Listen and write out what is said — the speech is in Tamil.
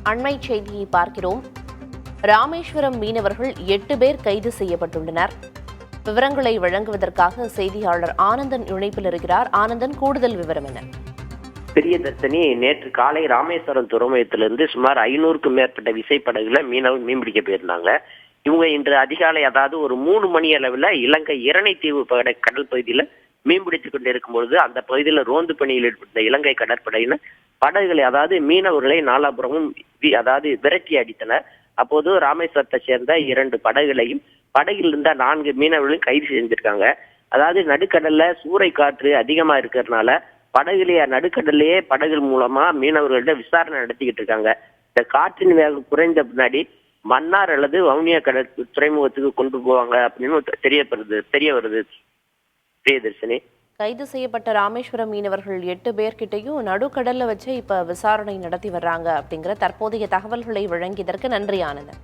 அண்மை செய்தியை பார்க்கிறோம். ராமேஸ்வரம் மீனவர்கள் 8 பேர் கைது செய்யப்பட்டுள்ளனர். விவரங்களை வழங்குவதற்காக செய்தியாளர் ஆனந்தன் இணைப்பில் இருக்கிறார். ஆனந்தன், கூடுதல் விவரம் என்ன? பிரியதர்ஷினி, நேற்று காலை ராமேஸ்வரம் துறைமுகத்திலிருந்து சுமார் 500க்கும் மேற்பட்ட விசைப்படகுல மீனவர் மீன்பிடிக்க போயிருந்தாங்க. இவங்க இன்று அதிகாலை, அதாவது ஒரு 3 மணி அளவில் இலங்கை இரணைத்தீவு கடல் பகுதியில் மீன்பிடித்துக் கொண்டிருக்கும் பொழுது அந்த பகுதியில் ரோந்து பணியில் ஈடுபட்ட இலங்கை கடற்படையினர் படகுகளை, அதாவது மீனவர்களை நாலாபுரமும் விரட்டி அடித்தனர். அப்போது ராமேஸ்வரத்தை சேர்ந்த 2 படகுகளையும் படகில் இருந்த 4 மீனவர்களையும் கைது செஞ்சிருக்காங்க. அதாவது நடுக்கடல்ல சூறை காற்று அதிகமா இருக்கிறதுனால படகுலையே நடுக்கடல்லையே படகுகள் மூலமா மீனவர்கள்ட்ட விசாரணை நடத்திக்கிட்டு இருக்காங்க. இந்த காற்றின் வேகம் குறைந்த பின்னாடி மன்னார் அல்லது வவுனியா கடல் துறைமுகத்துக்கு கொண்டு போவாங்க அப்படின்னு தெரிய வருது. பிரியதர்ஷினி, கைது செய்யப்பட்ட ராமேஸ்வரம் மீனவர்கள் 8 பேர்கிட்டையும் நடுக்கடல்ல வச்சு இப்ப விசாரணை நடத்தி வர்றாங்க அப்படிங்கிற தற்போதைய தகவல்களை வழங்கியதற்கு நன்றி ஆனந்தன்.